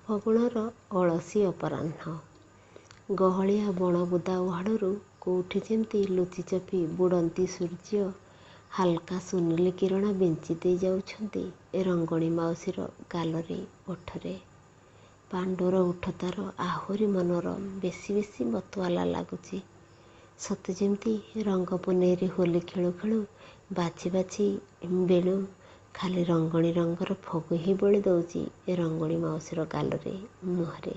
ଫଗୁଣର ଅଳସୀ ଅପରାହ୍ନ। ଗହଳିଆ ବଣବୁଦା ଉହାଡ଼ରୁ କୋଉଠି ଯେମିତି ଲୁଚିଚପି ବୁଡ଼ନ୍ତି ସୂର୍ଯ୍ୟ ହାଲକା ସୁନେଲି କିରଣ ବିଞ୍ଚି ଦେଇ ଯାଉଛନ୍ତି ରଙ୍ଗଣୀ ମାଉସୀର ଗାଲରେ ଓଠରେ। ପାଣ୍ଡୋର ଓଠ ତାର ଆହୁରି ମନୋରମ, ବେଶୀ ବେଶୀ ମତୁଆଲା ଲାଗୁଛି। ସତେ ଯେମିତି ରଙ୍ଗ ପୁନେଇରେ ହୋଲି ଖେଳୁ ଖେଳୁ ବାଛି ବାଛି ବେଣୁ ଖାଲି ରଙ୍ଗଣୀ ରଙ୍ଗର ଫଗୁ ହିଁ ବୋଳି ଦଉଛି ରଙ୍ଗଣୀ ମାଉସୀର ଗାଲରେ, ମୁହଁରେ।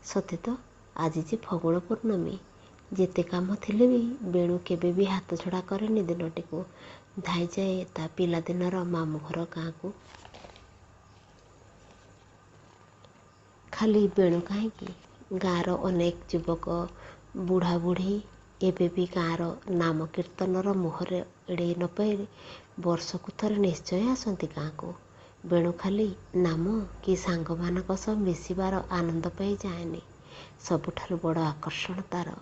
ସତେ ତ ଆଜି ଯେ ଫଗୁଣ ପୂର୍ଣ୍ଣମୀ। ଯେତେ କାମ ଥିଲେ ବି ବେଣୁ କେବେ ବି ହାତଛଡ଼ା କରେନି ଦିନଟିକୁ। ଧାଇଁଯାଏ ତା ପିଲାଦିନର ମାମୁଁ ଘର ଗାଁକୁ। ଖାଲି ବେଣୁ କାହିଁକି, ଗାଁର ଅନେକ ଯୁବକ ବୁଢ଼ା ବୁଢ଼ୀ ଏବେ ବି ଗାଁର ନାମ କୀର୍ତ୍ତନର ମୁହଁରେ ଏଡ଼େଇ ନ ପାରି ବର୍ଷକୁ ଥରେ ନିଶ୍ଚୟ ଆସନ୍ତି ଗାଁକୁ। ବେଣୁ ଖାଲି ନାମ କି ସାଙ୍ଗମାନଙ୍କ ସହ ମିଶିବାର ଆନନ୍ଦ ପାଇ ଯାଏନି। ସବୁଠାରୁ ବଡ଼ ଆକର୍ଷଣ ତାର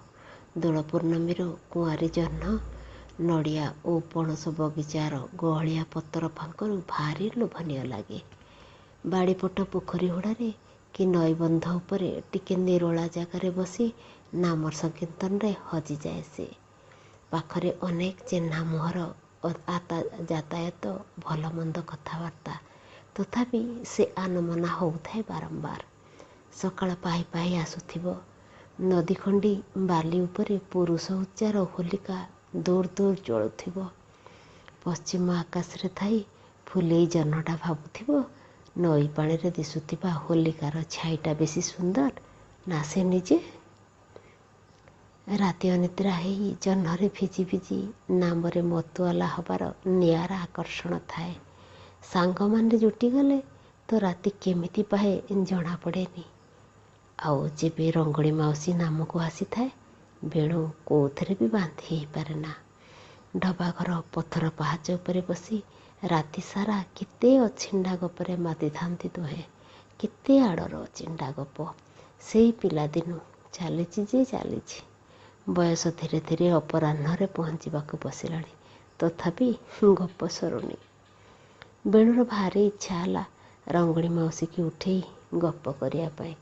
ଦୋଳ ପୂର୍ଣ୍ଣମୀର କୁଆଁରୀ ଜହ୍ନ, ନଡ଼ିଆ ଓ ପଣସ ବଗିଚାର ଗହଳିଆ ପତର ଫାଙ୍କରୁ ଭାରି ଲୋଭନୀୟ ଲାଗେ। ବାଡ଼ିପଟ ପୋଖରୀ ହୁଡ଼ାରେ କି ନଈବନ୍ଧ ଉପରେ ଟିକେ ନିରୋଳା ଜାଗାରେ ବସି ନାମ ସଂକୀର୍ତ୍ତନରେ ହଜିଯାଏ ସେ। ପାଖରେ ଅନେକ ଚିହ୍ନା ମୁହଁର ଯାତାୟାତ, ଭଲ ମନ୍ଦ କଥାବାର୍ତ୍ତା। ତଥାପି ସେ ଆନମନା ହେଉଥାଏ ବାରମ୍ବାର। ସକାଳ ପାହି ପାହି ଆସୁଥିବ। ନଦୀଖଣ୍ଡି ବାଲି ଉପରେ ପୁରୁଷ ଉଚ୍ଚାର ହୋଲିକା ଦୂର ଦୂର ଜଳୁଥିବ। ପଶ୍ଚିମ ଆକାଶରେ ଥାଇ ଫୁଲେଇ ଜହ୍ନଟା ଭାବୁଥିବ, ନଈ ପାଣିରେ ଦିଶୁଥିବା ହୋଲିକାର ଛାଇଟା ବେଶୀ ସୁନ୍ଦର ନା ସେ ନିଜେ। ରାତି ଅନିଦ୍ରା ହେଇ ଜହ୍ନରେ ଭିଜି ଭିଜି ନାମରେ ମତୁଆଲା ହବାର ନିଆରା ଆକର୍ଷଣ ଥାଏ। ସାଙ୍ଗମାନେ ଜୁଟିଗଲେ ତ ରାତି କେମିତି ପାହେ ଜଣାପଡ଼େନି। ଆଉ ଯେବେ ରଙ୍ଗଣୀ ମାଉସୀ ନାମକୁ ଆସିଥାଏ, ବେଣୁ କୋଉଥିରେ ବି ବାନ୍ଧି ହେଇପାରେ ନା। ଢବାଘର ପଥର ପାହାଚ ଉପରେ ବସି ରାତି ସାରା କେତେ ଅଛିଣ୍ଡା ଗପରେ ମାତିଥାନ୍ତି ଦୁହେଁ। କେତେ ଆଡ଼ର ଅଚିଣ୍ଡା ଗପ। ସେଇ ପିଲାଦିନୁ ଚାଲିଛି ଯେ ଚାଲିଛି। ବୟସ ଧୀରେ ଧୀରେ ଅପରାହ୍ନରେ ପହଞ୍ଚିବାକୁ ବସିଲାଣି, ତଥାପି ଗପ ସରୁନି। ବେଣୁର ଭାରି ଇଚ୍ଛା ହେଲା ରଙ୍ଗଣୀ ମାଉସୀକି ଉଠେଇ ଗପ କରିବା ପାଇଁ।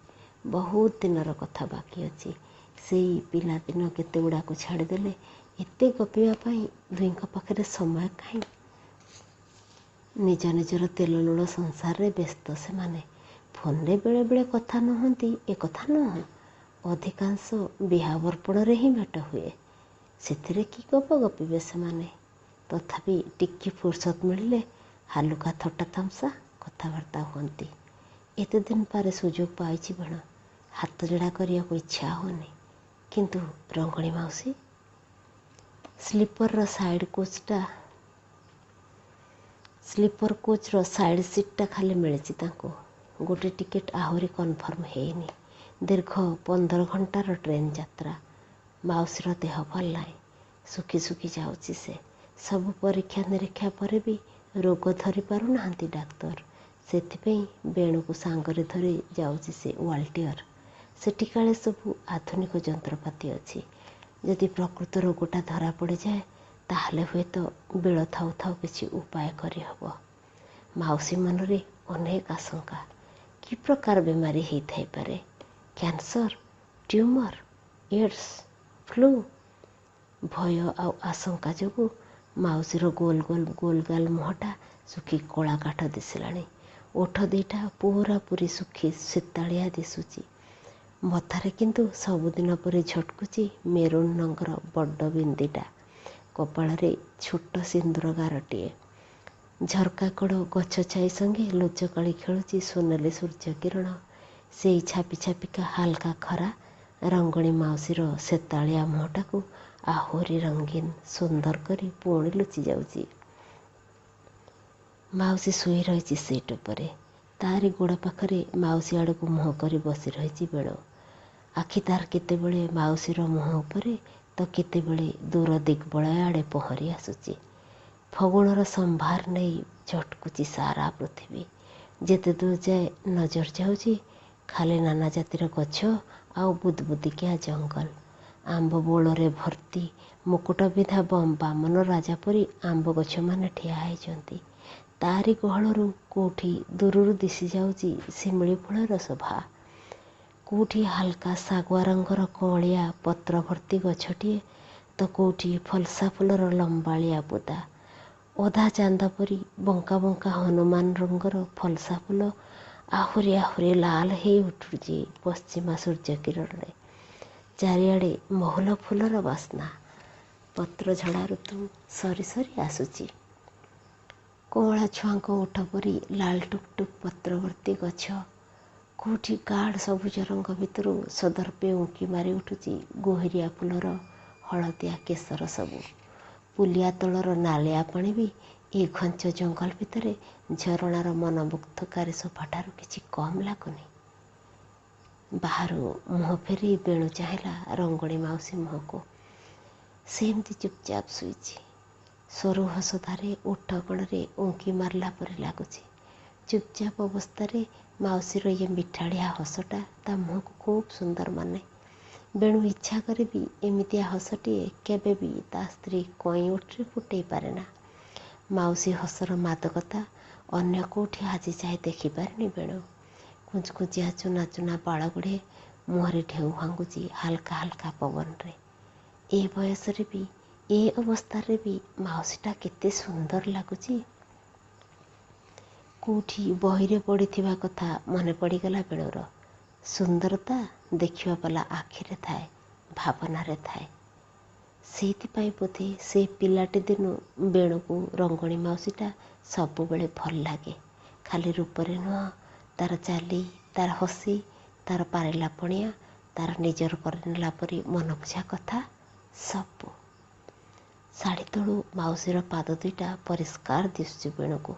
ବହୁତ ଦିନର କଥା ବାକି ଅଛି। ସେଇ ପିଲାଦିନ କେତେଗୁଡ଼ାକୁ ଛାଡ଼ିଦେଲେ ଏତେ ଗପିବା ପାଇଁ ଦୁହିଁଙ୍କ ପାଖରେ ସମୟ କାହିଁ? ନିଜ ନିଜର ତେଲ ଲୁଣ ସଂସାରରେ ବ୍ୟସ୍ତ ସେମାନେ। ଫୋନରେ ବେଳେ ବେଳେ କଥା ନ ହୁଅନ୍ତି ଏକଥା ନୁହଁ, ଅଧିକାଂଶ ବିହା ବର୍ପଣରେ ହିଁ ଭେଟ ହୁଏ। ସେଥିରେ କି ଗପ ଗପିବେ ସେମାନେ? ତଥାପି ଟିକେ ଫୁର୍ସତ ମିଳିଲେ ହାଲୁକା ଥଟ୍ଟା ତାମସା କଥାବାର୍ତ୍ତା ହୁଅନ୍ତି। ଏତେ ଦିନ ପରେ ସୁଯୋଗ ପାଇଛି ବେଣୁ। ହାତ ଯୋଡ଼ା କରିବାକୁ ଇଚ୍ଛା ହଉନି, କିନ୍ତୁ ରଙ୍ଗଣୀ ମାଉସୀ। ସ୍ଲିପର କୋଚ୍ର ସାଇଡ଼ ସିଟ୍ଟା ଖାଲି ମିଳିଛି ତାଙ୍କୁ। ଗୋଟେ ଟିକେଟ୍ ଆହୁରି କନଫର୍ମ ହେଇନି। ଦୀର୍ଘ 15 ଘଣ୍ଟାର ଟ୍ରେନ୍ ଯାତ୍ରା। ମାଉସୀର ଦେହ ଭଲ ନାହିଁ। ଶୁଖି ଶୁଖି ଯାଉଛି ସେ। ସବୁ ପରୀକ୍ଷା ନିରୀକ୍ଷା ପରେ ବି ରୋଗ ଧରି ପାରୁନାହାନ୍ତି ଡାକ୍ତର। ସେଥିପାଇଁ ବେଣୁକୁ ସାଙ୍ଗରେ ଧରି ଯାଉଛି ସେ ୱାଲଟିୟର। ସେଠି କାଳେ ସବୁ ଆଧୁନିକ ଯନ୍ତ୍ରପାତି ଅଛି। ଯଦି ପ୍ରକୃତ ରୋଗଟା ଧରା ପଡ଼ିଯାଏ, ତାହେଲେ ହୁଏତ ବେଳ ଥାଉ ଥାଉ କିଛି ଉପାୟ କରିହେବ। ମାଉସୀ ମନରେ ଅନେକ ଆଶଙ୍କା। କି ପ୍ରକାର ବେମାରୀ ହେଇଥାଇପାରେ? Cancer, tumour, AIDS, flu? ଭୟ ଆଉ ଆଶଙ୍କା ଯୋଗୁଁ ମାଉସୀର ଗୋଲ ଗାଲ ମୁହଁଟା ଶୁଖି କଳା କାଠ ଦିଶିଲାଣି। ଓଠ ଦିଟା ପୁରାପୁରି ଶୁଖି ଶୀତାଳିଆ ଦିଶୁଛି। ମଥାରେ କିନ୍ତୁ ସବୁଦିନ ପରି ଝଟକୁଛି ମେରୁନ୍ ରଙ୍ଗର ବଡ଼ ବିନ୍ଦିଟା। କପାଳରେ ଛୋଟ ସିନ୍ଦୁର ଗାରଟିଏ। ଝରକା କଡ଼ ଗଛ ଛାଇ ସଙ୍ଗେ ଲୁଚକାଳି ଖେଳୁଛି ସୁନେଲି ସୂର୍ଯ୍ୟ କିରଣ। ସେଇ ଛାପି ଛାପିକା ହାଲକା ଖରା ରଙ୍ଗଣୀ ମାଉସୀର ଶେତାଳିଆ ମୁହଁଟାକୁ ଆହୁରି ରଙ୍ଗୀନ, ସୁନ୍ଦର କରି ପୁଣି ଲୁଚି ଯାଉଛି। ମାଉସୀ ଶୋଇ ରହିଛି ସିଟ୍ ଉପରେ। ତାରି ଗୋଡ଼ ପାଖରେ ମାଉସୀ ଆଡ଼କୁ ମୁହଁ କରି ବସି ରହିଛି ବେଣୁ। ଆଖି ତାର କେତେବେଳେ ମାଉସୀର ମୁହଁ ଉପରେ ତ କେତେବେଳେ ଦୂର ଦିଗ୍ବଳୟ ଆଡ଼େ ପହଁରି ଆସୁଛି। ଫଗୁଣର ସମ୍ଭାର ନେଇ ଝଟକୁଛି ସାରା ପୃଥିବୀ। ଯେତେ ଦୂର ଯାଏ ନଜର ଯାଉଛି, ଖାଲି ନାନା ଜାତିର ଗଛ ଆଉ ବୁଦବୁଦିକିଆ ଜଙ୍ଗଲ। ଆମ୍ବ ବୋଳରେ ଭର୍ତ୍ତି। ମୁକୁଟ ବିନ୍ଧା ବାମନ ରାଜା ପରି ଆମ୍ବ ଗଛମାନେ ଠିଆ ହେଇଛନ୍ତି। ତାରି ଗହଳରୁ କୋଉଠି ଦୂରରୁ ଦିଶି ଯାଉଛି ଶିମିଳି ଫୁଳର ଶୋଭା। କୋଉଠି ହାଲକା ଶାଗୁଆ ରଙ୍ଗର କଅଁଳିଆ ପତ୍ର ଭର୍ତ୍ତି ଗଛଟିଏ ତ କୋଉଠି ଫଲସା ଫୁଲର ଲମ୍ବାଳିଆ ବୁଦା। ଅଧା ଚାନ୍ଦ ପରି ବଙ୍କା ବଙ୍କା ହନୁମାନ ରଙ୍ଗର ଫଲସା ଫୁଲ ଆହୁରି ଆହୁରି ଲାଲ ହେଇ ଉଠୁଛି ପଶ୍ଚିମା ସୂର୍ଯ୍ୟ କିରଣରେ। ଚାରିଆଡ଼େ ମହୁଲ ଫୁଲର ବାସ୍ନା। ପତ୍ର ଝଡ଼ା ଋତୁ ସରି ସରି ଆସୁଛି। କଅଁଳା ଛୁଆଙ୍କ ଓଠ ପରି ଲାଲ ଟୁକ୍ ଟୁକ୍ ପତ୍ର ଭର୍ତ୍ତି ଗଛ। କୋଉଠି ଗାଢ଼ ସବୁଜ ରଙ୍ଗ ଭିତରୁ ସଦର୍ପେ ଉଙ୍କି ମାରି ଉଠୁଛି ଗୋହିରିଆ ଫୁଲର ହଳଦିଆ କେଶର ସବୁ। ପୁଲିଆ ତଳର ନାଳିଆ ପାଣି ବି ଏ ଘଞ୍ଚ ଜଙ୍ଗଲ ଭିତରେ ଝରଣାର ମନମୁଗ୍ଧକାରୀ ଶୋଭାଠାରୁ କିଛି କମ୍ ଲାଗୁନି। ବାହାରୁ ମୁହଁ ଫେରି ବେଣୁ ଚାହିଁଲା ରଙ୍ଗଣୀ ମାଉସୀ ମୁହଁକୁ। ସେ ଏମିତି ଚୁପଚାପ ଶୋଇଛି। ସରୁ ହସଧାରେ ଓଠ କଣରେ ଉଙ୍କି ମାରିଲା ପରି ଲାଗୁଛି। ଚୁପଚାପ ଅବସ୍ଥାରେ ମାଉସୀର ଇଏ ମିଠାଳିଆ ହସଟା ତା ମୁହଁକୁ ଖୁବ୍ ସୁନ୍ଦର ମାନେ। ବେଣୁ ଇଚ୍ଛା କରି ବି ଏମିତିଆ ହସଟିଏ କେବେ ବି ତା ସ୍ତ୍ରୀ କଇଁ ଓଠରେ ଫୁଟେଇ ପାରେ ନା। ମାଉସୀ ହସର ମାଦକତା ଅନ୍ୟ କୋଉଠି ଆଜି ଯାଏ ଦେଖିପାରିନି ବେଣୁ। କୁଞ୍ଚକୁଞ୍ଚିଆ ଚୁନା ଚୁନା ବାଳ ଗୁଡ଼େ ମୁହଁରେ ଢେଉ ଭାଙ୍ଗୁଛି ହାଲକା ହାଲକା ପବନରେ। ଏ ବୟସରେ ବି ଏ ଅବସ୍ଥାରେ ବି ମାଉସୀଟା କେତେ ସୁନ୍ଦର ଲାଗୁଛି। କୋଉଠି ବହିରେ ପଡ଼ିଥିବା କଥା ମନେ ପଡ଼ିଗଲା ବେଣୁର। ସୁନ୍ଦରତା ଦେଖିବା ବାଲା ଆଖିରେ ଥାଏ, ଭାବନାରେ ଥାଏ। ସେଇଥିପାଇଁ ବୋଧେ ସେ ପିଲାଟି ଦିନୁ ବେଣୁକୁ ରଙ୍ଗଣୀ ମାଉସୀଟା ସବୁବେଳେ ଭଲ ଲାଗେ। ଖାଲି ରୂପରେ ନୁହଁ, ତାର ଚାଲି, ତାର ହସି, ତାର ପାରିଲା ପଣିଆ, ତାର ନିଜର କରିନେଲା ପରି ମନବୁଝା କଥା ସବୁ। ଶାଢ଼ୀ ତଳୁ ମାଉସୀର ପାଦ ଦୁଇଟା ପରିଷ୍କାର ଦିଶୁଛି ବେଣୁକୁ।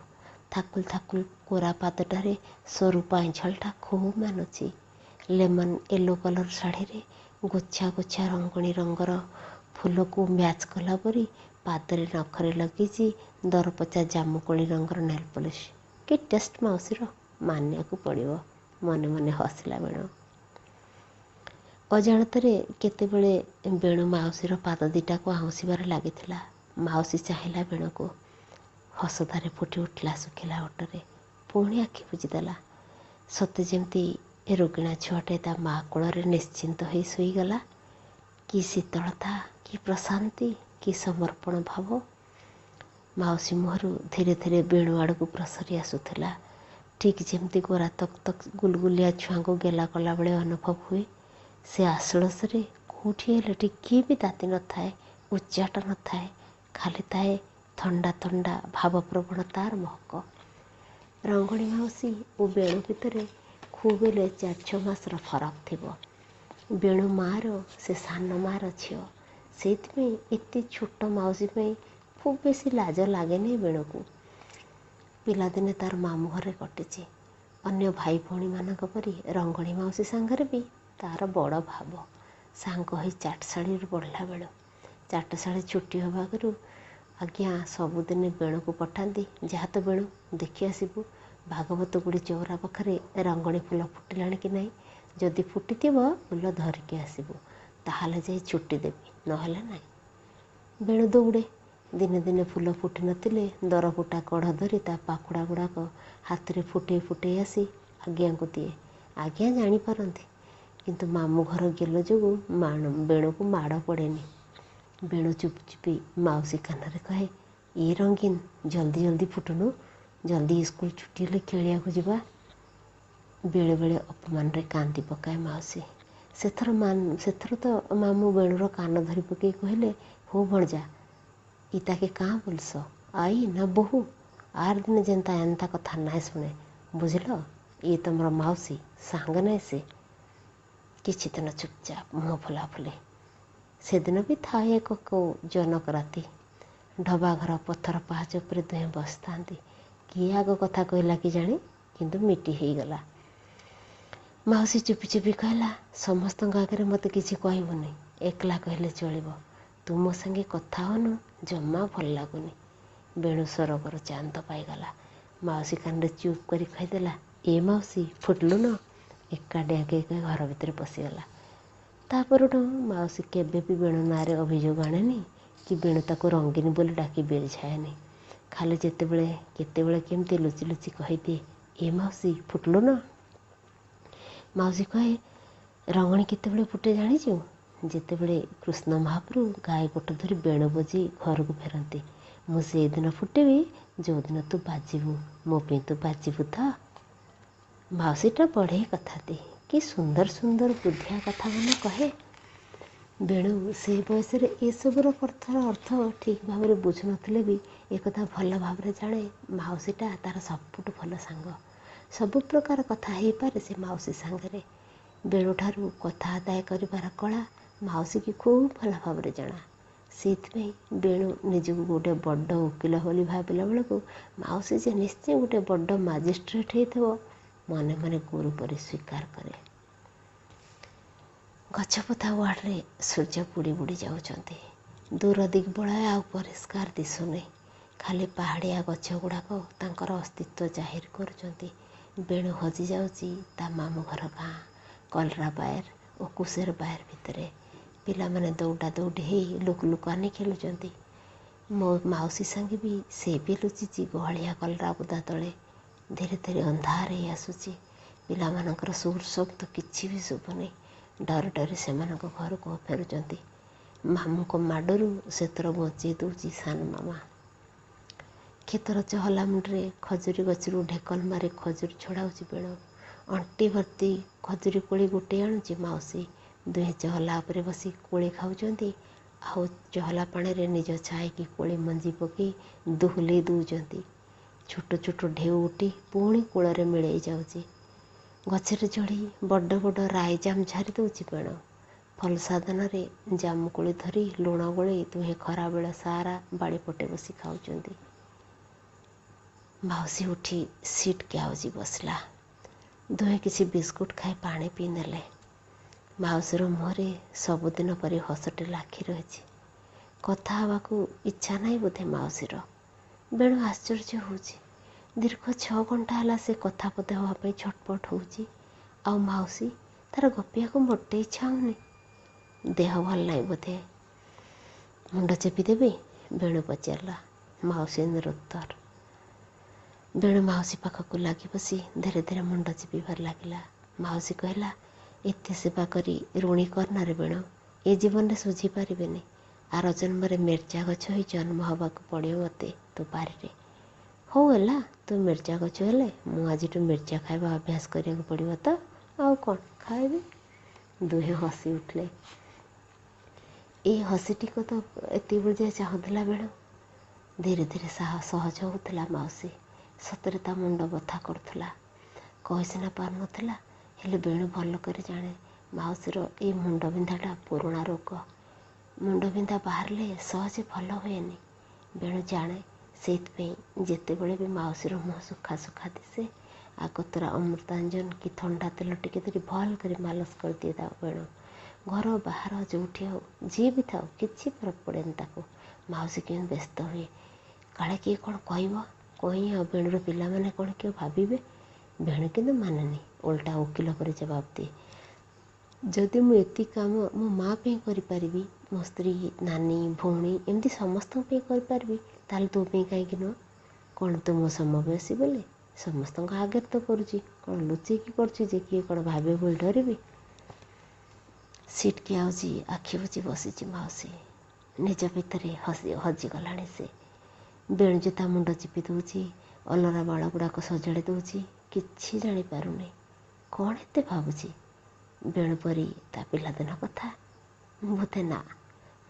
ଥାକୁଲ ଥାକୁଲ କୋରା ପାଦଟାରେ ସରୁ ପାଇଁଝଲଟା ଖୁବ୍ ମାନୁଛି। ଲେମନ୍ ୟେଲୋ କଲର ଶାଢ଼ୀରେ ଗୋଛା ଗୋଛା ରଙ୍ଗଣୀ ରଙ୍ଗର ଫୁଲକୁ ମ୍ୟାଚ୍ କଲା ପରି ପାଦରେ ନଖରେ ଲଗେଇଛି ଦରପଚା ଜାମୁକୋଳି ରଙ୍ଗର ନେଲ୍ ପଲିସ୍। କି ଟେଷ୍ଟ ମାଉସୀର, ମାନିବାକୁ ପଡ଼ିବ। ମନେ ମନେ ହସିଲା ବେଣୁ। ଅଜାଣତରେ କେତେବେଳେ ବେଣୁ ମାଉସୀର ପାଦ ଦିଟାକୁ ଆଉଁସିବାରେ ଲାଗିଥିଲା। ମାଉସୀ ଚାହିଁଲା ବେଣୁକୁ। ହସଧାରେ ଫୁଟି ଉଠିଲା ଶୁଖିଲା ଓଠରେ। ପୁଣି ଆଖି ବୁଜିଦେଲା। ସତେ ଯେମିତି ରୋଗିଣା ଛୁଆଟେ ତା ମା କୋଳରେ ନିଶ୍ଚିନ୍ତ ହେଇ ଶୋଇଗଲା। କି ଶୀତଳତା, କି ପ୍ରଶାନ୍ତି, କି ସମର୍ପଣ ଭାବ ମାଉସୀ ମୁହଁରୁ ଧୀରେ ଧୀରେ ବେଣୁ ଆଡ଼କୁ ପ୍ରସରି ଆସୁଥିଲା। ଠିକ୍ ଯେମିତି ଗୋରା ତକ୍ ତକ୍ ଗୁଲଗୁଲିଆ ଛୁଆଙ୍କୁ ଗେଲା କଲାବେଳେ ଅନୁଭବ ହୁଏ। ସେ ଆଶ୍ଳେଷରେ କୋଉଠି ହେଲେ ଟିକିଏ ବି ତାତି ନଥାଏ, ଉଚ୍ଚାଟ ନଥାଏ। ଖାଲି ଥାଏ ଥଣ୍ଡା ଥଣ୍ଡା ଭାବପ୍ରବଣ ତାର ମହକ। ରଙ୍ଗଣୀ ମାଉସୀ ଓ ବେଣୁ ଭିତରେ ଖୁବ୍ ହେଲେ 4-6 ମାସର ଫରକ ଥିବ। ବେଣୁ ମାଆର ସେ ସାନ ମାଆର ଝିଅ। ସେଇଥିପାଇଁ ଏତେ ଛୋଟ ମାଉସୀ ପାଇଁ ଖୁବ୍ ବେଶୀ ଲାଜ ଲାଗେନି ବେଣୁକୁ। ପିଲାଦିନେ ତାର ମାମୁଁ ଘରେ କଟିଛି। ଅନ୍ୟ ଭାଇ ଭଉଣୀମାନଙ୍କ ପରି ରଙ୍ଗଣୀ ମାଉସୀ ସାଙ୍ଗରେ ବି ତାର ବଡ଼ ଭାବ। ସାଙ୍ଗ ହୋଇ ଚାଟଶାଳୀରୁ ପଢ଼ିଲା ବେଳୁ। ଚାଟଶାଳୀ ଛୁଟି ହେବା ଆଗରୁ ଆଜ୍ଞା ସବୁଦିନେ ବେଣୁକୁ ପଠାନ୍ତି, ଯାହା ତ ବେଣୁ ଦେଖି ଆସିବୁ ଭାଗବତ ଗୁଡ଼ି ଚଉରା ପାଖରେ ରଙ୍ଗଣୀ ଫୁଲ ଫୁଟିଲାଣି କି ନାହିଁ। ଯଦି ଫୁଟିଥିବ ଫୁଲ ଧରିକି ଆସିବୁ, ତାହେଲେ ଯାଇ ଛୁଟି ଦେବି, ନହେଲେ ନାହିଁ। ବେଣୁ ଦୌଡ଼େ। ଦିନେ ଦିନେ ଫୁଲ ଫୁଟି ନଥିଲେ ଦରଫୁଟା କଢ଼ ଧରି ତା ପାଖୁଡ଼ା ଗୁଡ଼ାକ ହାତରେ ଫୁଟେଇ ଫୁଟେଇ ଆସି ଆଜ୍ଞାଙ୍କୁ ଦିଏ। ଆଜ୍ଞା ଜାଣିପାରନ୍ତି, କିନ୍ତୁ ମାମୁଁ ଘର ଗେଲ ଯୋଗୁଁ ବେଣୁକୁ ମାଡ଼ ପଡ଼େନି। ବେଣୁ ଚୁପ୍ ଚୁପି ମାଉସୀ କାନରେ କହେ, ଏ ରଙ୍ଗୀନ ଜଲ୍ଦି ଜଲ୍ଦି ଫୁଟୁନୁ, ଜଲ୍ଦି ସ୍କୁଲ ଛୁଟି ହେଲେ ଖେଳିବାକୁ ଯିବା। ବେଳେ ବେଳେ ଅପମାନରେ କାନ୍ଦି ପକାଏ ମାଉସୀ। ସେଥର ତ ମାମୁଁ ବେଣୁର କାନ ଧରି ପକେଇ କହିଲେ, ହଉ ଭଣଜା, ଇ ତାକେ କାଁ ବୋଲସ, ଆଇ ନା ବୋହୂ? ଆର ଦିନେ ଯେନ୍ତା ଏନ୍ତା କଥା ନାଇଁ ଶୁଣେ, ବୁଝିଲ? ଇଏ ତମର ମାଉସୀ, ସାଙ୍ଗ ନାଇଁ ସେ। କିଛି ଦିନ ଚୁପଚାପ, ମୁହଁ ଫୁଲାଫୁଲି। ସେଦିନ ବି ଥାଏ ଏକ କୋଉ ଜନକ ରାତି। ଢବା ଘର ପଥର ପାହାଚ ଉପରେ ଦୁହେଁ ବସିଥାନ୍ତି। କିଏ ଆଗ କଥା କହିଲା କି ଜାଣି, କିନ୍ତୁ ମିଟି ହେଇଗଲା। ମାଉସୀ ଚୁପି ଚୁପି କହିଲା, ସମସ୍ତଙ୍କ ଆଗରେ ମୋତେ କିଛି କହିବୁନି, ଏକଲା କହିଲେ ଚଳିବ। ତୁ ମୋ ସାଙ୍ଗେ କଥା ହଉନୁ, ଜମା ଭଲ ଲାଗୁନି। ବେଣୁ ସରଗର ଚାନ୍ଦ ପାଇଗଲା। ମାଉସୀ କାନରେ ଚୁପ୍ କରି କହିଦେଲା, ଏ ମାଉସୀ ଫୁଟିଲୁନ। ଏକାଡିଆକେ ଘର ଭିତରେ ପଶିଗଲା। ତାପରଠୁ ମାଉସୀ କେବେ ବି ବେଣୁ ନାଁରେ ଅଭିଯୋଗ ଆଣେନି କି ବେଣୁ ତାକୁ ରଙ୍ଗୀନ ବୋଲି ଡାକି ବେରିଛାଏନି। ଖାଲି ଯେତେବେଳେ କେତେବେଳେ କେମିତି ଲୁଚି ଲୁଚି କହିଦିଏ, ଏ ମାଉସୀ ଫୁଟିଲୁ ନା। ମାଉସୀ କହେ, ରଙ୍ଗଣୀ କେତେବେଳେ ଫୁଟେ ଜାଣିଛୁ? ଯେତେବେଳେ କୃଷ୍ଣ ମହାପ୍ରଭୁ ଗାଈ ଗୋଟ ଧରି ବେଣ ବଜେଇ ଘରକୁ ଫେରନ୍ତି। ମୁଁ ସେଇଦିନ ଫୁଟେଇବି ଯେଉଁଦିନ ତୁ ବାଜିବୁ, ମୋ ପାଇଁ ତୁ ବାଜିବୁ ତ। ମାଉସୀଟା ବଢ଼େଇ କଥାନ୍ତି, କି ସୁନ୍ଦର ସୁନ୍ଦର ବୁଦ୍ଧିଆ କଥା ମାନେ କହେ। ବେଣୁ ସେ ବୟସରେ ଏସବୁର ଅର୍ଥ ଠିକ୍ ଭାବରେ ବୁଝୁନଥିଲେ ବି ଏକଥା ଭଲ ଭାବରେ ଜାଣେ, ମାଉସୀଟା ତାର ସବୁଠୁ ଭଲ ସାଙ୍ଗ। ସବୁ ପ୍ରକାର କଥା ହେଇପାରେ ସେ ମାଉସୀ ସାଙ୍ଗରେ। ବେଣୁଠାରୁ କଥା ଆଦାୟ କରିବାର କଳା ମାଉସୀକି ଖୁବ୍ ଭଲ ଭାବରେ ଜଣା। ସେଇଥିପାଇଁ ବେଣୁ ନିଜକୁ ଗୋଟେ ବଡ଼ ଓକିଲ ବୋଲି ଭାବିଲା ବେଳକୁ ମାଉସୀ ଯେ ନିଶ୍ଚୟ ଗୋଟେ ବଡ଼ ମାଜିଷ୍ଟ୍ରେଟ୍ ହେଇଥିବ ମନେ ମନେ ଗୁରୁ ପରି ସ୍ୱୀକାର କରେ। ଗଛପୋତା ୱାର୍ଡ଼ରେ ସୂର୍ଯ୍ୟ ବୁଡ଼ି ବୁଡ଼ି ଯାଉଛନ୍ତି। ଦୂର ଦିଗ୍ବଳୟ ଆଉ ପରିଷ୍କାର ଦିଶୁନି। ଖାଲି ପାହାଡ଼ିଆ ଗଛ ଗୁଡ଼ାକ ତାଙ୍କର ଅସ୍ତିତ୍ୱ ଜାହିର କରୁଛନ୍ତି। ବେଣୁ ହଜିଯାଉଛି ତା ମାମୁଁ ଘର ଗାଁ କଲରାବାୟର ଓ କୁସେର ବାୟର ଭିତରେ। ପିଲାମାନେ ଦୌଡ଼ା ଦୌଡ଼ି ହେଇ ଲୁକଲୁକାନି ଖେଳୁଛନ୍ତି। ମୋ ମାଉସୀ ସାଙ୍ଗେ ବି ସେ ବି ଲୁଚିଛି ଗହଳିଆ କଲରା ବୁଦା ତଳେ। ଧୀରେ ଧୀରେ ଅନ୍ଧାର ହେଇ ଆସୁଛି। ପିଲାମାନଙ୍କର ସୁର ଶବ୍ଦ କିଛି ବି ଶୁଭୁନି। ଡରି ଡରି ସେମାନଙ୍କ ଘରକୁ ଫେରୁଛନ୍ତି। ମାମୁଁଙ୍କ ମାଡ଼ରୁ ସେଥର ବଞ୍ଚେଇ ଦେଉଛି ସାନ ମାମା। କ୍ଷେତର ଚହଲା ମୁଣ୍ଡରେ ଖଜୁରୀ ଗଛରୁ ଢେକଲ ମାରି ଖଜୁରୀ ଛଡ଼ାଉଛି ବେଣୁ। ଅଣ୍ଟି ଭର୍ତ୍ତି ଖଜୁରୀ କୋଳି ଗୋଟେଇ ଆଣୁଛି ମାଉସୀ। ଦୁହେଁ ଚହଲା ଉପରେ ବସି କୋଳି ଖାଉଛନ୍ତି, ଆଉ ଚହଲା ପାଣିରେ ନିଜ ଛାଇକି କୋଳି ମଞ୍ଜି ପକାଇ ଦୋହଲେଇ ଦେଉଛନ୍ତି। ଛୋଟ ଛୋଟ ଢେଉ ଉଠି ପୁଣି କୂଳରେ ମିଳେଇ ଯାଉଛି। ଗଛରେ ଚଢ଼ି ବଡ଼ ବଡ଼ ରାଇଜାମ ଝାରି ଦେଉଛି ବେଣ। ଫଲ ସାଧନରେ ଜାମୁକୋଳି ଧରି ଲୁଣ ଗୋଳେଇ ଦୁହେଁ ଖରାବେଳ ସାରା ବାଡ଼ି ପଟେ ବସି ଖାଉଛନ୍ତି। ମାଉସୀ ଉଠି ସିଟ୍ ଗ୍ୟାଉଜି ବସିଲା। ଦୁହେଁ କିଛି ବିସ୍କୁଟ ଖାଇ ପାଣି ପିଇ ନେଲେ। ମାଉସୀର ମୁହଁରେ ସବୁଦିନ ପରି ହସଟେ ଲାଖି ରହିଛି। କଥା ହେବାକୁ ଇଚ୍ଛା ନାହିଁ ବୋଧେ ମାଉସୀର। ବେଣୁ ଆଶ୍ଚର୍ଯ୍ୟ ହେଉଛି। ଦୀର୍ଘ 6 ଘଣ୍ଟା ହେଲା ସେ କଥା ପଦେ ହେବା ପାଇଁ ଛଟପଟ ହେଉଛି, ଆଉ ମାଉସୀ ତାର ଗପିବାକୁ ମୋଟେ ଇଚ୍ଛା ହେଉନି। ଦେହ ଭଲ ନାହିଁ ବୋଧେ। ମୁଣ୍ଡ ଚେପି ଦେବି? ବେଣୁ ପଚାରିଲା। ମାଉସୀ ନିରୁତ୍ତର। ବେଣୁ ମାଉସୀ ପାଖକୁ ଲାଗି ବସି ଧୀରେ ଧୀରେ ମୁଣ୍ଡ ଚିପିବାରେ ଲାଗିଲା। ମାଉସୀ କହିଲା, ଏତେ ସେବା କରି ଋଣୀ କରନାରେ ବେଣୁ, ଏ ଜୀବନରେ ଶୁଝି ପାରିବେନି। ଆର ଜନ୍ମରେ ମିର୍ଜା ଗଛ ହୋଇ ଜନ୍ମ ହେବାକୁ ପଡ଼ିବ ମୋତେ ତୋ ବାରିରେ। ହଉ ହେଲା, ତୁ ମିର୍ଜା ଗଛ ହେଲେ ମୁଁ ଆଜିଠୁ ମିର୍ଜା ଖାଇବା ଅଭ୍ୟାସ କରିବାକୁ ପଡ଼ିବ ତ। ଆଉ କ'ଣ ଖାଇବି? ଦୁହେଁ ହସି ଉଠିଲେ। ଏଇ ହସିଟିକୁ ତ ଏତିକିବେଳେ ଯାଏ ଚାହୁଁଥିଲା ବେଣୁ। ଧୀରେ ଧୀରେ ସହଜ ହେଉଥିଲା ମାଉସୀ। ସତରେ ତା ମୁଣ୍ଡ ବଥା କରୁଥିଲା। କହି ସିନା ପାରୁନଥିଲା, ହେଲେ ବେଣୁ ଭଲ କରି ଜାଣେ ମାଉସୀର ଏଇ ମୁଣ୍ଡବିନ୍ଧାଟା ପୁରୁଣା ରୋଗ। ମୁଣ୍ଡବିନ୍ଧା ବାହାରିଲେ ସହଜେ ଭଲ ହୁଏନି। ବେଣୁ ଜାଣେ, ସେଇଥିପାଇଁ ଯେତେବେଳେ ବି ମାଉସୀର ମୁହଁ ସୁଖା ସୁଖା ଦିଶେ ଆଗତୁରା ଅମୃତାଞ୍ଜନ କି ଥଣ୍ଡା ତେଲ ଟିକେ ଧରି ଭଲ କରି ମାଲସ କରିଦିଏ ତା ବେଣୁ। ଘର ବାହାର ଯେଉଁଠି ହଉ, ଯିଏ ବି ଥାଉ, କିଛି ଫରକ ପଡ଼େନି ତାକୁ। ମାଉସୀ କେମିତି ବ୍ୟସ୍ତ ହୁଏ, କାଳେ କିଏ କ'ଣ କହିବ, କହିଁ ଆଉ ବେଣୁର ପିଲାମାନେ କ'ଣ କେউ ଭାବିବେ। ବେଣୁ କିନ୍ତୁ ମାନେନି, ଓଲଟା ଓକିଲ ପରି ଜବାବ ଦିଏ, ଯଦି ମୁଁ ଏତିକି କାମ ମୋ ମା ପାଇଁ କରିପାରିବି, ମୋ ସ୍ତ୍ରୀ, ନାନୀ, ଭଉଣୀ ଏମିତି ସମସ୍ତଙ୍କ ପାଇଁ କରିପାରିବି, ତାହେଲେ ତୋ ପାଇଁ କାହିଁକି ନୁହଁ? କ'ଣ ତୁ ମୋ ସମବୟସୀ ବୋଲି? ସମସ୍ତଙ୍କ ଆଗରେ ତ କରୁଛି, କ'ଣ ଲୁଚେଇକି କରୁଛି ଯେ କିଏ କ'ଣ ଭାବେ ବୋଲି ଡରିବି? ସିଟ୍ ଗ୍ୟାଉଜି ଆଖି ବୁଜି ବସିଛି ମାଉସୀ। ନିଜ ଭିତରେ ହଜିଗଲାଣି ସେ। ବେଣୁ ଯେ ତା ମୁଣ୍ଡ ଚିପି ଦେଉଛି, ଅଲରା ବାଳ ଗୁଡ଼ାକ ସଜାଡ଼ି ଦେଉଛି, କିଛି ଜାଣିପାରୁନି। କ'ଣ ଏତେ ଭାବୁଛି? ବେଣୁ ପରି ତା ପିଲାଦିନ କଥା? ବୋଧେ ନା।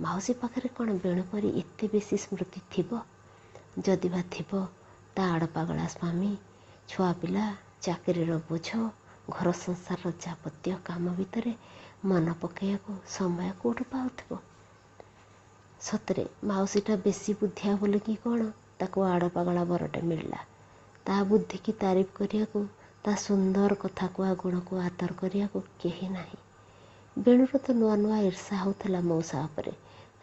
ମାଉସୀ ପାଖରେ କ'ଣ ବେଣୁ ପରି ଏତେ ବେଶୀ ସ୍ମୃତି ଥିବ? ଯଦି ବା ଥିବ, ତା ଆଡ଼ପାଗଳା ସ୍ୱାମୀ, ଛୁଆ ପିଲା, ଚାକିରିର ବୋଝ, ଘର ସଂସାରର ଯାବତୀୟ କାମ ଭିତରେ ମନ ପକାଇବାକୁ ସମୟ କେଉଁଠୁ ପାଉଥିବ? ସତରେ ମାଉସୀଟା ବେଶୀ ବୁଦ୍ଧିଆ ବୋଲି କି କ'ଣ ତାକୁ ଆଡ଼ପାଗଳା ବରଟେ ମିଳିଲା। ତା ବୁଦ୍ଧିକି ତାରିଫ କରିବାକୁ, ତା ସୁନ୍ଦର କଥା କୁହା ଗୁଣକୁ ଆଦର କରିବାକୁ କେହି ନାହିଁ। ବେଣୁର ତ ନୂଆ ନୂଆ ଈର୍ଷା ହେଉଥିଲା ମଉସା ଉପରେ।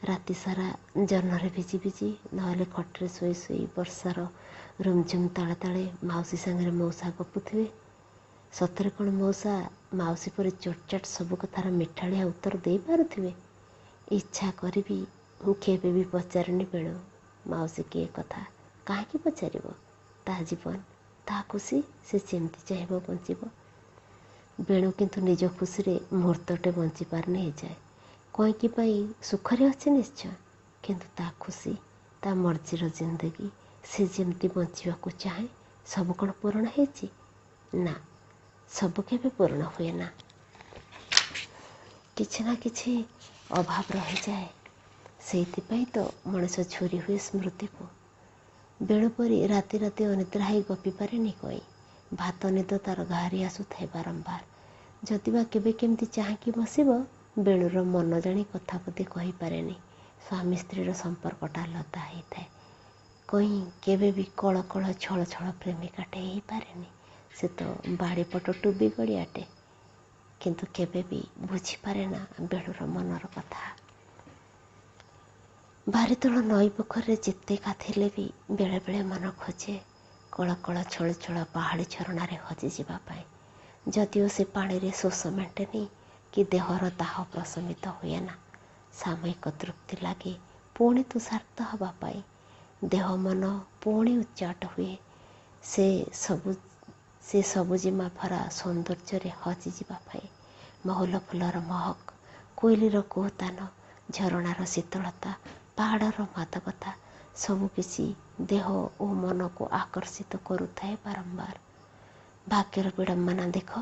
ରାତି ସାରା ଜହ୍ନରେ ଭିଜି ଭିଜି, ନହେଲେ ଖଟରେ ଶୋଇ ଶୋଇ ବର୍ଷାର ରୁମଝୁମ ତାଳେ ତାଳେ ମାଉସୀ ସାଙ୍ଗରେ ମଉସା ଗପୁଥିବେ। ସତରେ କ'ଣ ମଉସା ମାଉସୀ ପରି ଚୋଟଚାଟ ସବୁ କଥାର ମିଠାଳିଆ ଉତ୍ତର ଦେଇପାରୁଥିବେ? ଇଚ୍ଛା କରିବି କେବେ ବି ପଚାରେନି ବେଣୁ ମାଉସୀ କିଏ କଥା। କାହିଁକି ପଚାରିବ? ତା ଜୀବନ, ତା ଖୁସି, ସେ ଯେମିତି ଚାହିଁବ ବଞ୍ଚିବ। ବେଣୁ କିନ୍ତୁ ନିଜ ଖୁସିରେ ମୁହୂର୍ତ୍ତଟେ ବଞ୍ଚି ପାରୁନି ଏଯାଏ। କଇଁକି ପାଇଁ ସୁଖରେ ଅଛି ନିଶ୍ଚୟ, କିନ୍ତୁ ତା ଖୁସି, ତା ମର୍ଜିର ଜିନ୍ଦଗୀ, ସେ ଯେମିତି ବଞ୍ଚିବାକୁ ଚାହେଁ, ସବୁ କ'ଣ ପୂରଣ ହେଇଛି? ନା, ସବୁ କେବେ ପୂରଣ ହୁଏ ନା। କିଛି ନା କିଛି ଅଭାବ ରହିଯାଏ। ସେଇଥିପାଇଁ ତ ମଣିଷ ଝୁରି ହୁଏ ସ୍ମୃତିକୁ। ବେଣୁ ପରି ରାତି ରାତି ଅନିଦ୍ରା ହେଇ ଗପି ପାରେନି କଇଁ। ଭାତ ନିଦ ତାର ଘାରି ଆସୁଥାଏ ବାରମ୍ବାର। ଯଦିବା କେବେ କେମିତି ଚାହିଁକି ବସିବ, ବେଣୁର ମନ ଜାଣି କଥା ପଦେ କହିପାରେନି। ସ୍ୱାମୀ ସ୍ତ୍ରୀର ସମ୍ପର୍କଟା ଲତା ହେଇଥାଏ। କଇଁ କେବେ ବି କଳ କଳ ଛଳ ଛଳ ପ୍ରେମିକାଟେ ହେଇପାରେନି। ସେ ତ ବାଡ଼ିପଟ ଟୁବି ଗଡ଼ିଆଟେ। କିନ୍ତୁ କେବେ ବି ବୁଝିପାରେ ନା ବେଣୁର ମନର କଥା। ବାରିତଳ ନଈ ପୋଖରୀରେ ଯେତେ ଗାଧେଇଲେ ବି ବେଳେବେଳେ ମନ ଖୋଜେ କଳ କଳ ଛଳ ଛଳ ପାହାଡ଼ି ଝରଣାରେ ହଜିଯିବା ପାଇଁ। ଯଦିଓ ସେ ପାଣିରେ ଶୋଷ ମେଣ୍ଟେନି କି ଦେହର ଦାହ ପ୍ରଶମିତ ହୁଏ ନା, ସାମୟିକ ତୃପ୍ତି ଲାଗେ ପୁଣି ତୁଷାର୍ତ ହେବା ପାଇଁ। ଦେହ ମନ ପୁଣି ଉଚ୍ଚାଟ ହୁଏ ସେ ସବୁଜିମା ଭରା ସୌନ୍ଦର୍ଯ୍ୟରେ ହଜିଯିବା ପାଇଁ। ମହୁଲ ଫୁଲର ମହକ, କୋଇଲିର କୁହୁତାନ, ଝରଣାର ଶୀତଳତା, ପାହାଡ଼ର ମାଦକତା ସବୁକିଛି ଦେହ ଓ ମନକୁ ଆକର୍ଷିତ କରୁଥାଏ ବାରମ୍ବାର। ଭାଗ୍ୟର ବିଡ଼ମ୍ବନା ଦେଖ,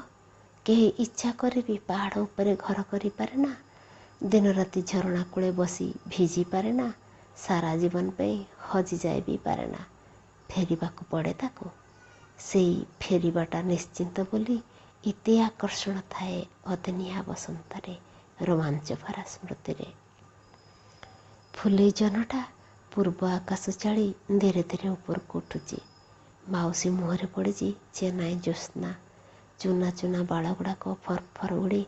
କେହି ଇଚ୍ଛା କରି ବି ପାହାଡ଼ ଉପରେ ଘର କରିପାରେ ନା, ଦିନ ରାତି ଝରଣା କୂଳେ ବସି ଭିଜି ପାରେ ନା, ସାରା ଜୀବନ ପାଇଁ ହଜିଯାଇ ବି ପାରେ ନା। ଫେରିବାକୁ ପଡ଼େ ତାକୁ। ସେଇ ଫେରିବାଟା ନିଶ୍ଚିନ୍ତ ବୋଲି ଏତେ ଆକର୍ଷଣ ଥାଏ ଅଦିନିଆ ବସନ୍ତରେ, ରୋମାଞ୍ଚ ଭରା ସ୍ମୃତିରେ। ଫୁଲେଇ ଜହ୍ନଟା ପୂର୍ବ ଆକାଶ ଚାଳି ଧୀରେ ଧୀରେ ଉପରକୁ ଉଠୁଛି। ମାଉସୀ ମୁହଁରେ ପଡ଼ିଛି ଚେନାଇ ଜ୍ୟୋତ୍ସ୍ନା। ଚୁନା ଚୁନା ବାଳଗୁଡ଼ାକ ଫର ଫର ଉଡ଼ି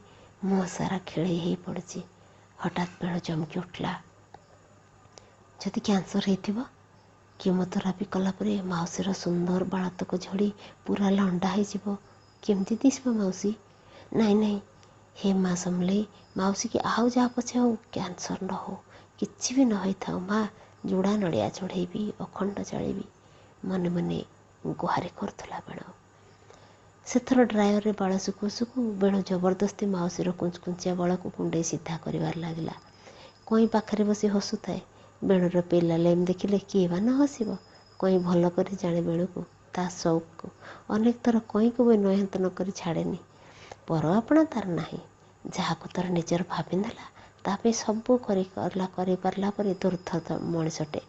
ମୁହଁ ସାରା ଖେଳେଇ ହେଇ ପଡ଼ୁଛି। ହଠାତ୍ ବେଣୁ ଚମକି ଉଠିଲା। ଯଦି କ୍ୟାନ୍ସର ହେଇଥିବ? କିମୋଥେରାପି କଲା ପରେ ମାଉସୀର ସୁନ୍ଦର ବାଳତକ ଝଡ଼ି ପୁରା ଲଣ୍ଡା ହେଇଯିବ। କେମିତି ଦିଶିବ ମାଉସୀ? ନାଇଁ ନାଇଁ, ହେ ମା ସମଲେଇ, ମାଉସୀକି ଆଉ ଯାହା ପଛେ ହଉ, କ୍ୟାନ୍ସର ନ ହଉ, କିଛି ବି ନ ହେଇଥାଉ ମା, ଯୋଡ଼ା ନଡ଼ିଆ ଚଢ଼େଇବି, ଅଖଣ୍ଡ ଜାଳିବି, ମନେ ମନେ ଗୁହାରି କରୁଥିଲା ବେଣୁ। ସେଥର ଡ୍ରାୟରରେ ବାଳ ଶୁଖୁ ଶୁଖୁ ବେଣୁ ଜବରଦସ୍ତି ମାଉସୀର କୁଞ୍ଚକୁଞ୍ଚିଆ ବାଳକୁ କୁଣ୍ଡେଇ ସିଧା କରିବାରେ ଲାଗିଲା। କଇଁ ପାଖରେ ବସି ହସୁଥାଏ। ବେଣୁର ପିଲା ଲେମ୍ ଦେଖିଲେ କିଏ ବା ନ ହସିବ। କଇଁ ଭଲ କରି ଜାଣେ ବେଣୁକୁ, ତା ସଉକକୁ। ଅନେକ ଥର କଇଁକୁ ବି ନୟନ୍ତନ କରି ଛାଡ଼େନି। ପର ଆପଣା ତାର ନାହିଁ। ଯାହାକୁ ତାର ନିଜର ଭାବି ନେଲା, ତା ପାଇଁ ସବୁ କରିପାରିଲା ପରେ ଦୁର୍ଦ୍ଧର୍ଷ ମଣିଷଟେ।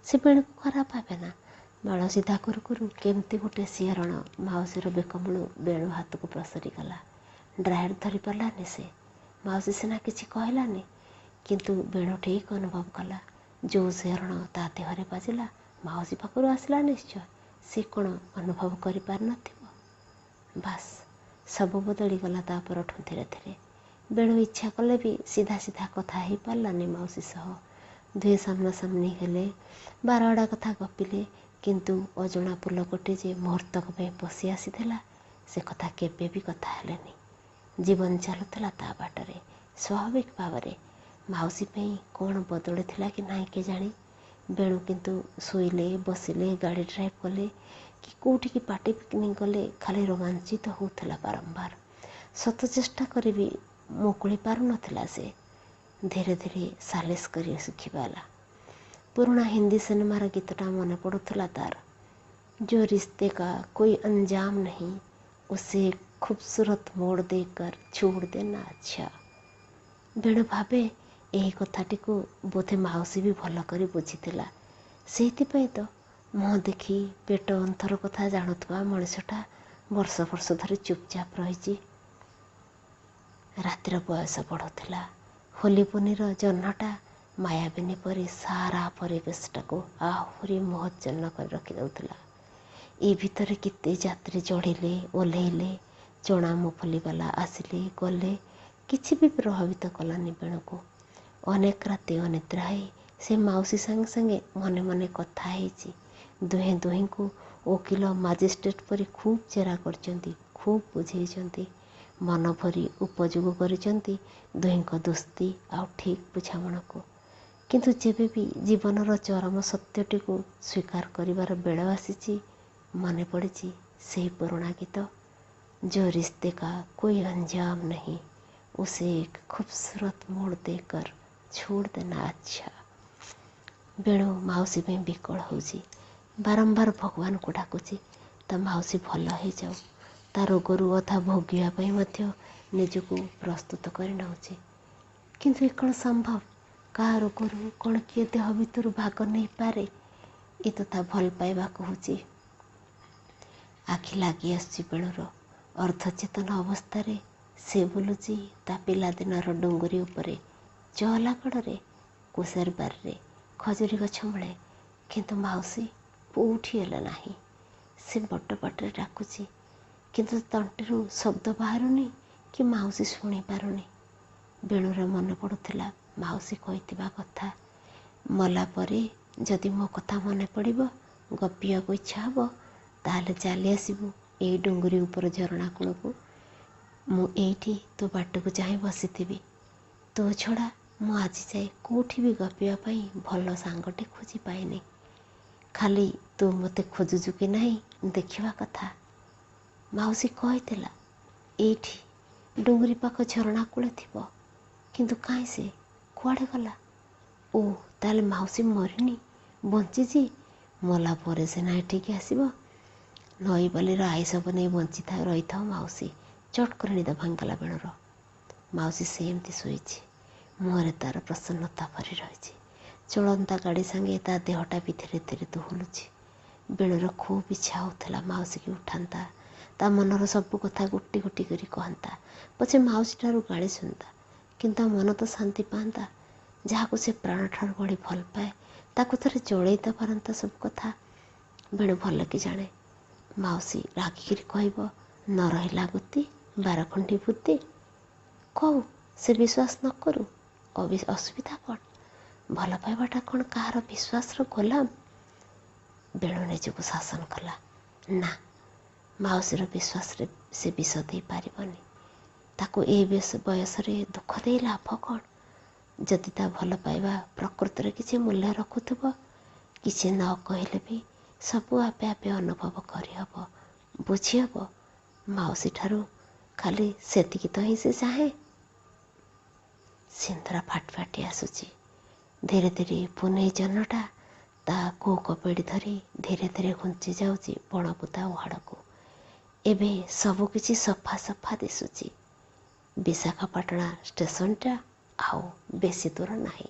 ସେ ବେଣୁକୁ ଖରାପ ଭାବେ ନା। ବାଳ ସିଧା କରୁ କରୁ କେମିତି ଗୋଟେ ଶିହରଣ ମାଉସୀର ବେକମୂଳୁ ବେଣୁ ହାତକୁ ପ୍ରସରି ଗଲା। ଡ୍ରାୟର ଧରି ପାରିଲାନି ସେ। ମାଉସୀ ସିନା କିଛି କହିଲାନି, କିନ୍ତୁ ବେଣୁ ଠିକ୍ ଅନୁଭବ କଲା। ଯେଉଁ ଶିହରଣ ତା ଦେହରେ ବାଜିଲା ମାଉସୀ ପାଖରୁ ଆସିଲା ନିଶ୍ଚୟ। ସେ କ'ଣ ଅନୁଭବ କରିପାରିନଥିବ? ବାସ୍, ସବୁ ବଦଳିଗଲା ତା ପରଠୁ ଧୀରେ ଧୀରେ। ବେଣୁ ଇଚ୍ଛା କଲେ ବି ସିଧା ସିଧା କଥା ହେଇପାରିଲାନି ମାଉସୀ ସହ। ଦୁହେଁ ସାମ୍ନାସାମ୍ନି ହେଲେ, ବାରଆଡ଼ା କଥା ଗପିଲେ, କିନ୍ତୁ ଅଜଣା ପୁଲକଟି ଯେ ମୁହୂର୍ତ୍ତକ ପାଇଁ ପଶି ଆସିଥିଲା, ସେ କଥା କେବେ ବି କଥା ହେଲେନି। ଜୀବନ ଚାଲୁଥିଲା ତା ବାଟରେ ସ୍ୱାଭାବିକ ଭାବରେ। ମାଉସୀ ପାଇଁ କ'ଣ ବଦଳିଥିଲା କି ନାହିଁ କେଜାଣି। ବେଣୁ କିନ୍ତୁ ଶୋଇଲେ, ବସିଲେ, ଗାଡ଼ି ଡ୍ରାଇଭ୍ କଲେ କି କେଉଁଠିକି ପାର୍ଟି ପିକନିକ୍ ଗଲେ ଖାଲି ରୋମାଞ୍ଚିତ ହେଉଥିଲା ବାରମ୍ବାର। ଶତ ଚେଷ୍ଟା କରି ବି ମୁକୁଳି ପାରୁନଥିଲା ସେ। ଧୀରେ ଧୀରେ ସାଲିସ୍ କରି ଶିଖିପାରିଲା। ପୁରୁଣା ହିନ୍ଦୀ ସିନେମାର ଗୀତଟା ମନେ ପଡ଼ୁଥିଲା ତାର। जो रिश्ते का कोई अंजाम नहीं, उसे खूबसूरत मोड़ देकर छोड़ देना अच्छा। ବେଣୁ ଭାବେ ଏହି କଥାଟିକୁ ବୋଧେ ମାଉସୀ ବି ଭଲ କରି ବୁଝିଥିଲା। ସେଇଥିପାଇଁ ତ ମୁହଁ ଦେଖି ପେଟ ଅନ୍ତର କଥା ଜାଣୁଥିବା ମଣିଷଟା ବର୍ଷ ବର୍ଷ ଧରି ଚୁପଚାପ ରହିଛି। ରାତିର ବୟସ ବଢ଼ୁଥିଲା। ହୋଲି ପୁନିର ଜହ୍ନଟା ମାୟାବିନୀ ପରି ସାରା ପରିବେଶଟାକୁ ଆହୁରି ମୋହଚ୍ଛନ୍ନ କରି ରଖିଦେଉଥିଲା। ଏ ଭିତରେ କେତେ ଯାତ୍ରୀ ଚଢ଼ିଲେ, ଓହ୍ଲେଇଲେ, ଚଣା ମୁଫଲିବାଲା ଆସିଲେ, ଗଲେ, କିଛି ବି ପ୍ରଭାବିତ କଲାନି ବେଣୁକୁ। ଅନେକ ରାତି ଅନିଦ୍ରା ହେଇ ସେ ମାଉସୀ ସାଙ୍ଗେ ସାଙ୍ଗେ ମନେ ମନେ କଥା ହେଇଛି। ଦୁହେଁ ଦୁହିଁଙ୍କୁ ଓକିଲ ମାଜିଷ୍ଟ୍ରେଟ ପରି ଖୁବ୍ ଜେରା କରିଛନ୍ତି, ଖୁବ୍ ବୁଝେଇଛନ୍ତି, ମନ ଭରି ଉପଯୋଗ କରିଛନ୍ତି ଦୁହିଁଙ୍କ ଦୋସ୍ତି ଆଉ ଠିକ୍ ବୁଝାମଣାକୁ। କିନ୍ତୁ ଯେବେ ବି ଜୀବନର ଚରମ ସତ୍ୟଟିକୁ ସ୍ୱୀକାର କରିବାର ବେଳ ଆସିଛି, ମନେ ପଡ଼ିଛି ସେହି ପୁରୁଣା ଗୀତ, जो रिश्ते का कोई अंजाम नहीं उसे एक खूबसूरत मोड़ देकर छोड़ देना अच्छा। ବେଣୁ ମାଉସୀ ପାଇଁ ବିକଳ ହେଉଛି। ବାରମ୍ବାର ଭଗବାନଙ୍କୁ ଡାକୁଛି ତା ମାଉସୀ ଭଲ ହେଇଯାଉ। ତା ରୋଗରୁ ଅଧା ଭୋଗିବା ପାଇଁ ମଧ୍ୟ ନିଜକୁ ପ୍ରସ୍ତୁତ କରି ନେଉଛି। କିନ୍ତୁ ଏ କ'ଣ ସମ୍ଭବ? କାହା ରୋଗରୁ କ'ଣ କିଏ ଦେହ ଭିତରୁ ଭାଗ ନେଇପାରେ? ଏ ତ ତା ଭଲ ପାଇବା କହୁଛି। ଆଖି ଲାଗି ଆସୁଛି ବେଣୁର। ଅର୍ଦ୍ଧଚେତନ ଅବସ୍ଥାରେ ସେ ବୁଲୁଛି ତା ପିଲାଦିନର ଡୁଙ୍ଗୁରି ଉପରେ, ଚହଲା କଡ଼ରେ, କୁଶେର ବାରିରେ, ଖଜୁରୀ ଗଛ ମୂଳେ। କିନ୍ତୁ ମାଉସୀ କେଉଁଠି ହେଲେ ନାହିଁ। ସେ ବଡ଼ ପାଟିରେ ଡାକୁଛି, କିନ୍ତୁ ତଣ୍ଟିରୁ ଶବ୍ଦ ବାହାରୁନି କି ମାଉସୀ ଶୁଣିପାରୁନି। ବେଣୁର ମନେ ପଡ଼ୁଥିଲା ମାଉସୀ କହିଥିବା କଥା, ମଲା ପରେ ଯଦି ମୋ କଥା ମନେ ପଡ଼ିବ, ଗପିବାକୁ ଇଚ୍ଛା ହେବ, ତାହେଲେ ଚାଲି ଆସିବୁ ଏଇ ଡୁଙ୍ଗୁରି ଉପର ଝରଣା କୂଳକୁ। ମୁଁ ଏଇଠି ତୋ ବାଟକୁ ଚାହିଁ ବସିଥିବି। ତୋ ଛଡ଼ା ମୁଁ ଆଜି ଯାଏ କେଉଁଠି ବି ଗପିବା ପାଇଁ ଭଲ ସାଙ୍ଗଟେ ଖୋଜି ପାଇନି। ଖାଲି ତୁ ମୋତେ ଖୋଜୁଛୁ କି ନାହିଁ ଦେଖିବା କଥା। ମାଉସୀ କହିଥିଲା ଏଇଠି ଡୁଙ୍ଗୁରି ପାଖ ଝରଣା କୂଳେ ଥିବ। କିନ୍ତୁ କାହିଁ ସେ କୁଆଡ଼େ ଗଲା? ଓ ତାହେଲେ ମାଉସୀ ମରିନି, ବଞ୍ଚିଛି। ମଲା ପରେ ସିନା ଏଠିକି ଆସିବ। ନଈବାଲିର ଆଇସବ ନେଇ ରହିଥାଉ ମାଉସୀ। ଚଟ୍ କରି ନିଦ ଭାଙ୍ଗିଗଲା ବେଣୁର। ମାଉସୀ ସେମିତି ଶୋଇଛି। ମୁହଁରେ ତାର ପ୍ରସନ୍ନତା ଭରି ରହିଛି। ଚଳନ୍ତା ଗାଡ଼ି ସାଙ୍ଗେ ତା ଦେହଟା ବି ଧୀରେ ଧୀରେ ଦୋହଲୁଛି। ବେଣୁର ଖୁବ୍ ଇଚ୍ଛା ହେଉଥିଲା ମାଉସୀକି ଉଠାନ୍ତା, ତା ମନର ସବୁ କଥା ଗୋଟି ଗୋଟି କରି କହନ୍ତା, ପଛେ ମାଉସୀଠାରୁ ଗାଳି ଶୁଣନ୍ତା, କିନ୍ତୁ ତା ମନ ତ ଶାନ୍ତି ପାଆନ୍ତା। ଯାହାକୁ ସେ ପ୍ରାଣଠାରୁ ବଳି ଭଲ ପାଏ, ତାକୁ ଥରେ ଜଳେଇ ତ ପାରନ୍ତା ସବୁ କଥା। ବେଣୁ ଭଲ କି ଜାଣେ ମାଉସୀ ରାଗିକିରି କହିବ, ନ ରହିଲା ଗୁତି ବାରଖଣ୍ଡି ବୁଦ୍ଧି। କହୁ, ସେ ବିଶ୍ୱାସ ନ କରୁ, ଅସୁବିଧା କ'ଣ? ଭଲ ପାଇବାଟା କ'ଣ କାହାର ବିଶ୍ୱାସର ଗୋଲାମ? ବେଣୁ ନିଜକୁ ଶାସନ କଲା। ନା, ମାଉସୀର ବିଶ୍ୱାସରେ ସେ ବିଷ ଦେଇପାରିବନି। ତାକୁ ଏ ବୟସରେ ଦୁଃଖ ଦେଇ ଲାଭ କ'ଣ? ଯଦି ତା ଭଲ ପାଇବା ପ୍ରକୃତରେ କିଛି ମୂଲ୍ୟ ରଖୁଥିବ, କିଛି ନ କହିଲେ ବି ସବୁ ଆପେ ଆପେ ଅନୁଭବ କରିହେବ, ବୁଝିହେବ। ମାଉସୀଠାରୁ ଖାଲି ସେତିକି ତ ହିଁ ସେ ଚାହେଁ। ସିନ୍ଦୁର ଫାଟି ଫାଟି ଆସୁଛି। ଧୀରେ ଧୀରେ ପୁନେଇ ଜହ୍ନଟା ତା କୋକ ବେଡ଼ି ଧରି ଧୀରେ ଧୀରେ ଘୁଞ୍ଚି ଯାଉଛି ବଣବୁଦା ଉହାଡ଼କୁ। ଏବେ ସବୁକିଛି ସଫା ସଫା ଦିଶୁଛି। ବିଶାଖାପାଟଣା ଷ୍ଟେସନଟା ଆଉ ବେଶୀ ଦୂର ନାହିଁ।